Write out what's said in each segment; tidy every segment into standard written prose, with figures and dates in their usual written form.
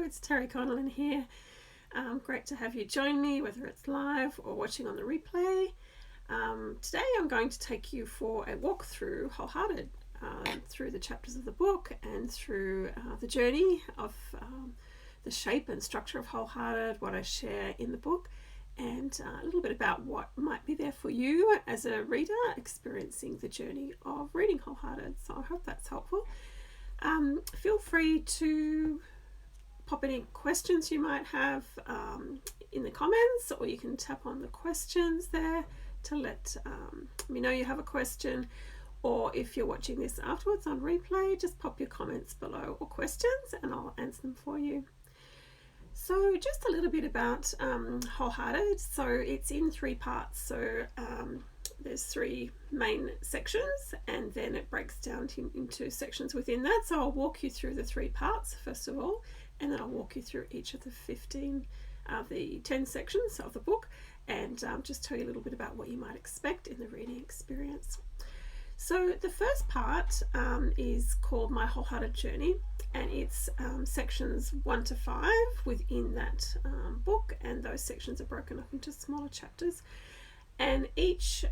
Hello, it's Terry Connellan here. Great to have you join me, whether it's live or watching on the replay. Today I'm going to take you for a walk through Wholehearted, through the chapters of the book and through the journey of the shape and structure of Wholehearted, what I share in the book, and a little bit about what might be there for you as a reader experiencing the journey of reading Wholehearted. So I hope that's helpful. Feel free to pop any questions you might have in the comments, or you can tap on the questions there to let me know you have a question. Or if you're watching this afterwards on replay, just pop your comments below or questions and I'll answer them for you. So just a little bit about Wholehearted. So it's in 3 parts. So there's 3 main sections, and then it breaks down into sections within that. So I'll walk you through the 3 parts first of all, and then I'll walk you through each of the 10 sections of the book, and just tell you a little bit about what you might expect in the reading experience. So the first part is called My Wholehearted Journey, and it's sections 1 to 5 within that book, and those sections are broken up into smaller chapters. And each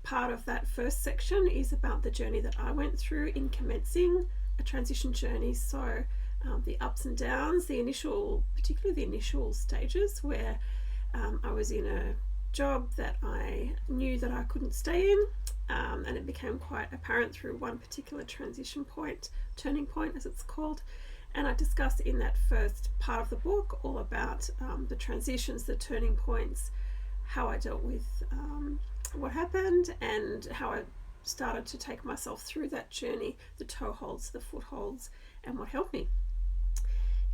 part of that first section is about the journey that I went through in commencing a transition journey. So the ups and downs, particularly the initial stages where I was in a job that I knew that I couldn't stay in, and it became quite apparent through one particular turning point as it's called. And I discussed in that first part of the book all about the transitions, the turning points, how I dealt with what happened, and how I started to take myself through that journey, the toeholds, the footholds, and what helped me.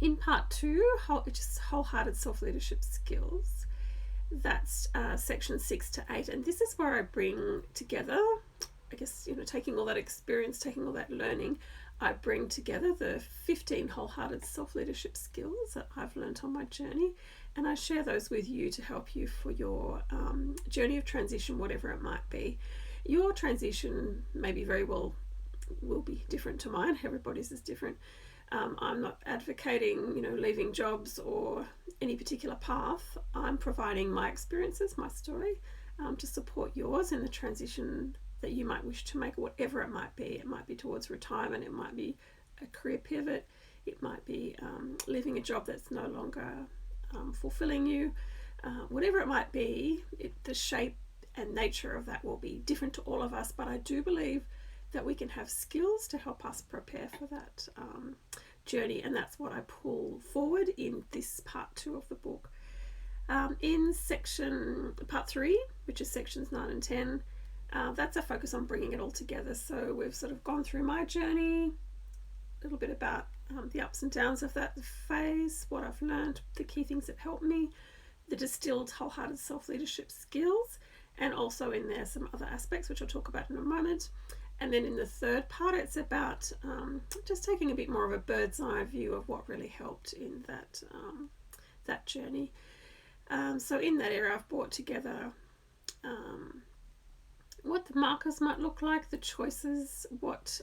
In part 2, which is Wholehearted Self-leadership Skills, that's section 6 to 8, and this is where I bring together, I guess, taking all that experience, taking all that learning, I bring together the 15 wholehearted self-leadership skills that I've learned on my journey, and I share those with you to help you for your journey of transition, whatever it might be. Your transition will be different to mine. Everybody's is different. I'm not advocating, leaving jobs or any particular path. I'm providing my experiences, my story, to support yours in the transition that you might wish to make, whatever it might be. It might be towards retirement, it might be a career pivot, it might be leaving a job that's no longer fulfilling you. Whatever it might be, the shape and nature of that will be different to all of us, but I do believe that we can have skills to help us prepare for that journey, and that's what I pull forward in this part 2 of the book. In part 3, which is sections 9 and 10, that's a focus on bringing it all together. So we've sort of gone through my journey, a little bit about the ups and downs of that phase, what I've learned, the key things that helped me, the distilled wholehearted self-leadership skills, and also in there some other aspects which I'll talk about in a moment. And then in the third part, it's about just taking a bit more of a bird's eye view of what really helped in that journey. So in that area, I've brought together what the markers might look like, the choices, what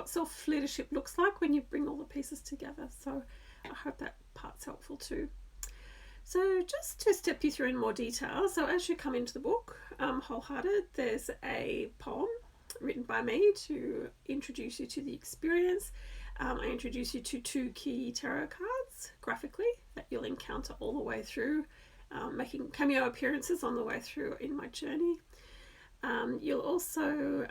self-leadership looks like when you bring all the pieces together. So I hope that part's helpful too. So just to step you through in more detail, so as you come into the book, Wholehearted, there's a poem written by me to introduce you to the experience. I introduce you to 2 key tarot cards graphically that you'll encounter all the way through, making cameo appearances on the way through in my journey. You'll also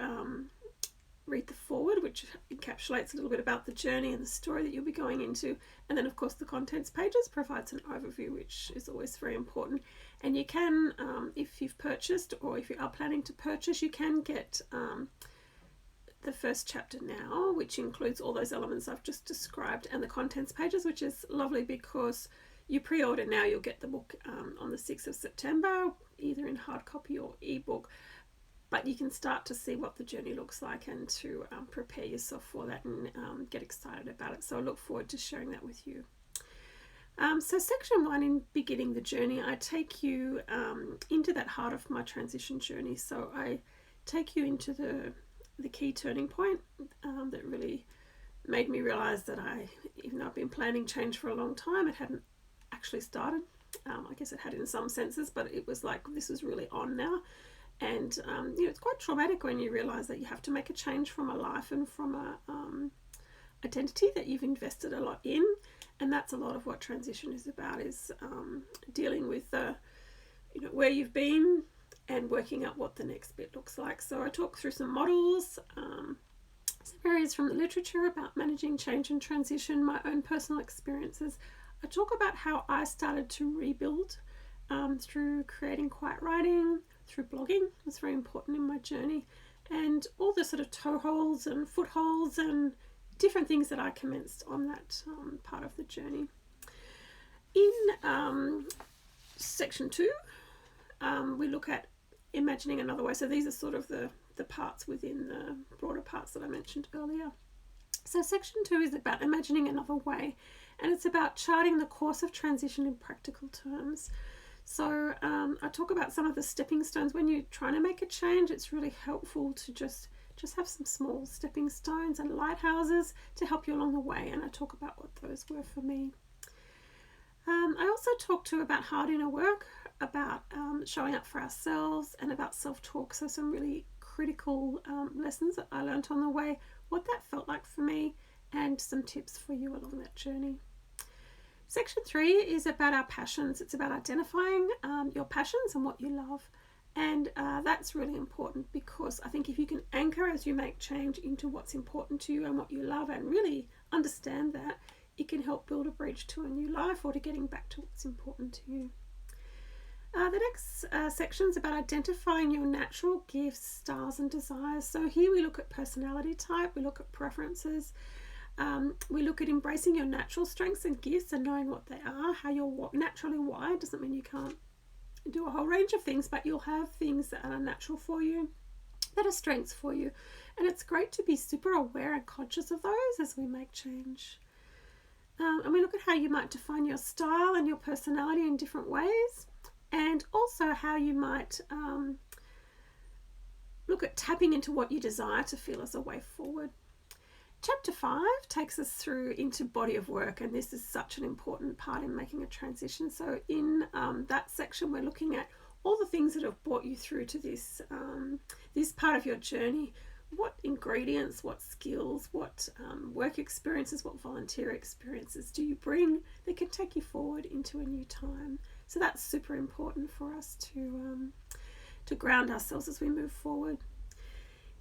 read the foreword, which encapsulates a little bit about the journey and the story that you'll be going into, and then of course the contents pages provides an overview, which is always very important. And you can, if you've purchased or if you are planning to purchase, you can get the first chapter now, which includes all those elements I've just described, and the contents pages, which is lovely because you pre-order now, you'll get the book on the 6th of September, either in hard copy or ebook. But you can start to see what the journey looks like and to prepare yourself for that and get excited about it. So I look forward to sharing that with you. So section 1, in beginning the journey, I take you into that heart of my transition journey. So I take you into the key turning point that really made me realize that I even though I've been planning change for a long time, it hadn't actually started. I guess it had in some senses, but it was like, this is really on now. And it's quite traumatic when you realize that you have to make a change from a life and from a identity that you've invested a lot in. And that's a lot of what transition is about, is dealing with where you've been and working out what the next bit looks like. So I talk through some models, some areas from the literature about managing change and transition, my own personal experiences. I talk about how I started to rebuild through creating quiet writing, through blogging. It was very important in my journey, and all the sort of toeholds and footholds and different things that I commenced on that part of the journey. In section 2, we look at imagining another way. So these are sort of the parts within the broader parts that I mentioned earlier. So section 2 is about imagining another way, and it's about charting the course of transition in practical terms. So I talk about some of the stepping stones. When you're trying to make a change, it's really helpful to just have some small stepping stones and lighthouses to help you along the way, and I talk about what those were for me. I also talk about hard inner work, about showing up for ourselves, and about self-talk. So some really critical lessons that I learned on the way, what that felt like for me, and some tips for you along that journey. Section 3 is about our passions. It's about identifying your passions and what you love. And that's really important, because I think if you can anchor as you make change into what's important to you and what you love, and really understand that, it can help build a bridge to a new life or to getting back to what's important to you. The next section is about identifying your natural gifts, styles and desires. So here we look at personality type, we look at preferences, we look at embracing your natural strengths and gifts and knowing what they are, how you're naturally wired. Doesn't mean you can't do a whole range of things, but you'll have things that are natural for you, that are strengths for you. And it's great to be super aware and conscious of those as we make change. And we look at how you might define your style and your personality in different ways, and also how you might look at tapping into what you desire to feel as a way forward. Chapter 5 takes us through into body of work, and this is such an important part in making a transition. So in that section, we're looking at all the things that have brought you through to this this part of your journey. What ingredients, what skills, what work experiences, what volunteer experiences do you bring that can take you forward into a new time? So that's super important for us to ground ourselves as we move forward.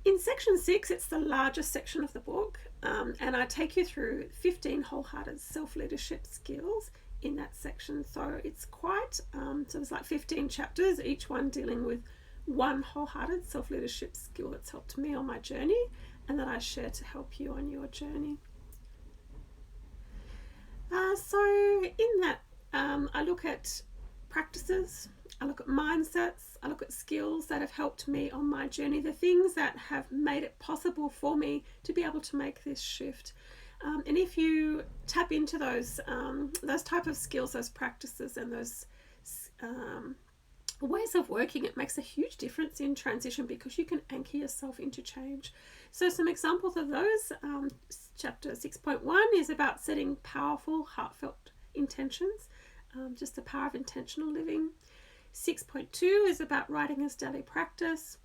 In section 6, it's the largest section of the book, and I take you through 15 wholehearted self-leadership skills in that section. So it's quite, so it's like 15 chapters, each one dealing with one wholehearted self-leadership skill that's helped me on my journey and that I share to help you on your journey. So in that, I look at practices, I look at mindsets, I look at skills that have helped me on my journey, the things that have made it possible for me to be able to make this shift. And if you tap into those type of skills, those practices and those ways of working, it makes a huge difference in transition, because you can anchor yourself into change. So some examples of those, chapter 6.1 is about setting powerful, heartfelt intentions, just the power of intentional living. 6.2 is about writing as daily practice,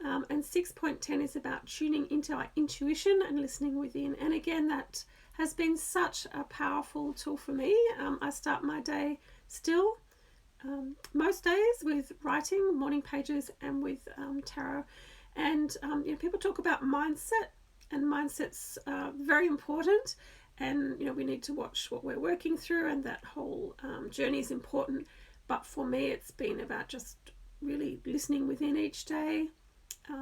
and 6.10 is about tuning into our intuition and listening within. And again, that has been such a powerful tool for me. I start my day still, most days, with writing, morning pages, and with tarot. And people talk about mindset, and mindset's very important. And we need to watch what we're working through, and that whole journey is important. But for me, it's been about just really listening within each day,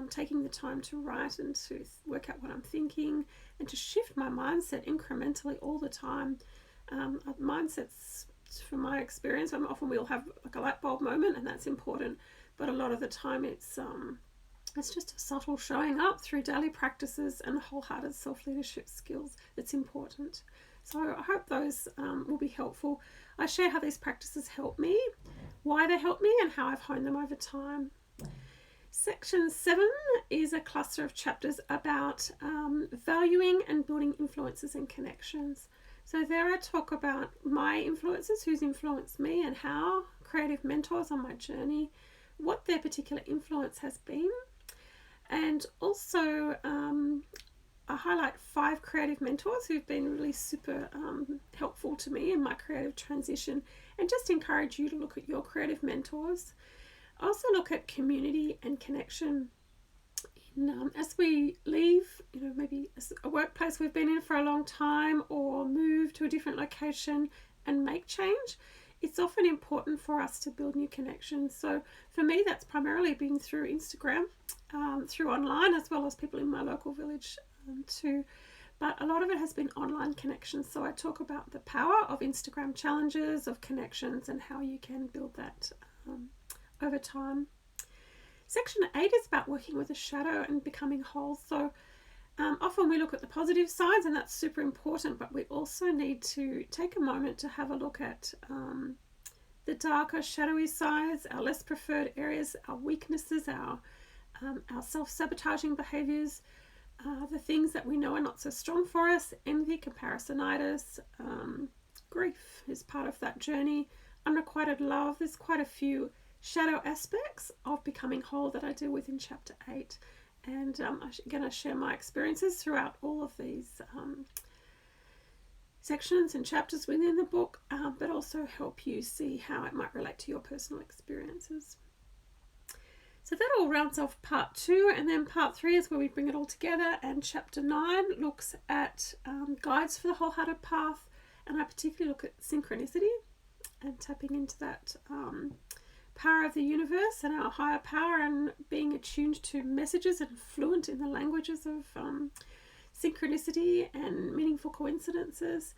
taking the time to write and to work out what I'm thinking, and to shift my mindset incrementally all the time. Mindsets, from my experience, often we'll have like a light bulb moment, and that's important. But a lot of the time, it's just a subtle showing up through daily practices and wholehearted self-leadership skills that's important. So I hope those will be helpful. I share how these practices help me, why they help me, and how I've honed them over time. Section 7 is a cluster of chapters about valuing and building influences and connections. So there I talk about my influences, who's influenced me and how, creative mentors on my journey, what their particular influence has been, and also I highlight 5 creative mentors who've been really super helpful to me in my creative transition, and just encourage you to look at your creative mentors. I also look at community and connection. As we leave, maybe a workplace we've been in for a long time, or move to a different location and make change, it's often important for us to build new connections. So for me, that's primarily been through Instagram, through online, as well as people in my local village too. But a lot of it has been online connections. So I talk about the power of Instagram challenges, of connections, and how you can build that over time. Section 8 is about working with a shadow and becoming whole. So often we look at the positive sides, and that's super important, but we also need to take a moment to have a look at the darker, shadowy sides, our less preferred areas, our weaknesses, our self-sabotaging behaviors, the things that we know are not so strong for us. Envy, comparisonitis, grief is part of that journey. Unrequited love, there's quite a few shadow aspects of becoming whole that I deal with in chapter 8, and I'm going to share my experiences throughout all of these sections and chapters within the book, but also help you see how it might relate to your personal experiences. So that all rounds off part 2, and then part 3 is where we bring it all together, and chapter 9 looks at guides for the wholehearted path, and I particularly look at synchronicity and tapping into that power of the universe and our higher power, and being attuned to messages and fluent in the languages of synchronicity and meaningful coincidences,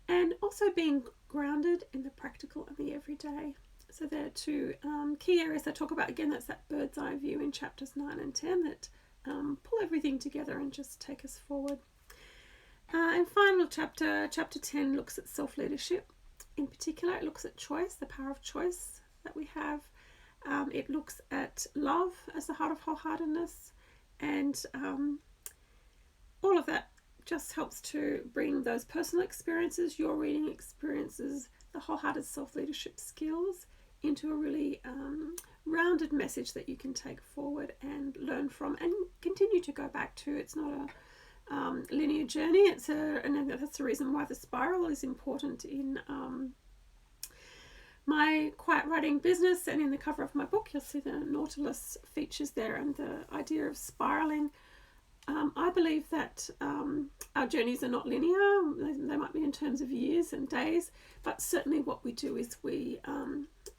and also being grounded in the practical and the everyday. So there are 2 key areas I talk about. Again, that's that bird's eye view in chapters 9 and 10 that pull everything together and just take us forward. And final chapter 10 looks at self-leadership. In particular, it looks at choice, the power of choice that we have. It looks at love as the heart of wholeheartedness, and all of that just helps to bring those personal experiences, your reading experiences, the Wholehearted Self-leadership Skills into a really rounded message that you can take forward and learn from and continue to go back to. It's not a linear journey. And that's the reason why the spiral is important in my quiet writing business, and in the cover of my book you'll see the Nautilus features there, and the idea of spiraling. I believe that our journeys are not linear. They might be in terms of years and days, but certainly what we do is we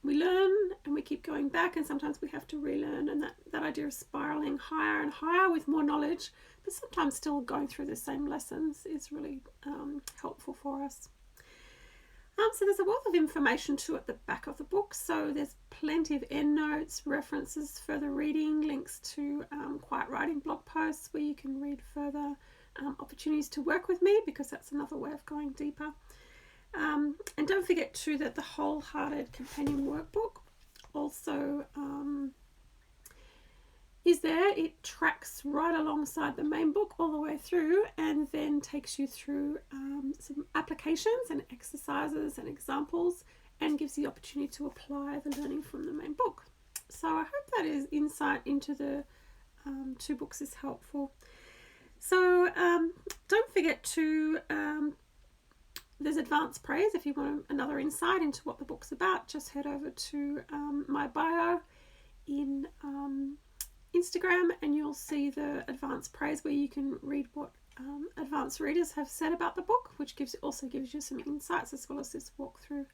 learn and we keep going back, and sometimes we have to relearn, and that idea of spiraling higher and higher with more knowledge, but sometimes still going through the same lessons, is really helpful for us. So there's a wealth of information too at the back of the book. So there's plenty of endnotes, references, further reading, links to quiet writing blog posts where you can read further, opportunities to work with me, because that's another way of going deeper. And don't forget too that the Wholehearted Companion Workbook also is there. It tracks right alongside the main book all the way through, and then takes you through some applications and exercises and examples, and gives the opportunity to apply the learning from the main book. So I hope that is insight into the 2 books is helpful. So don't forget to there's advanced praise. If you want another insight into what the book's about, just head over to my bio in Instagram, and you'll see the advanced praise where you can read what advanced readers have said about the book, which also gives you some insights as well as this walkthrough.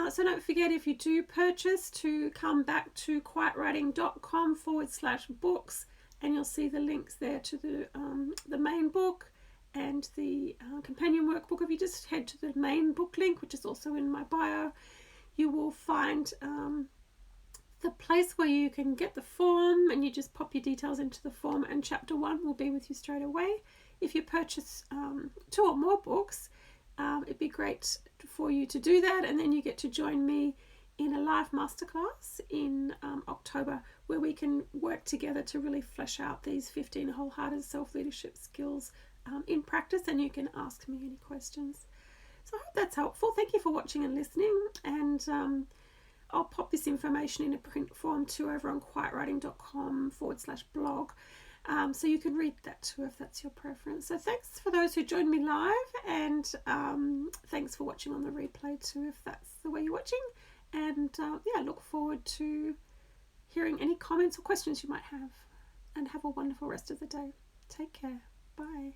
So don't forget, if you do purchase, to come back to quietwriting.com/books, and you'll see the links there to the main book and the companion workbook. If you just head to the main book link, which is also in my bio, you will find the place where you can get the form, and you just pop your details into the form, and chapter 1 will be with you straight away. If you purchase 2 or more books, it'd be great for you to do that, and then you get to join me in a live masterclass in October, where we can work together to really flesh out these 15 wholehearted self-leadership skills in practice, and you can ask me any questions. I hope that's helpful. Thank you for watching and listening. And I'll pop this information in a print form too over on quietwriting.com/blog. So you can read that too if that's your preference. So thanks for those who joined me live, and thanks for watching on the replay too if that's the way you're watching. And yeah, look forward to hearing any comments or questions you might have. And have a wonderful rest of the day. Take care. Bye.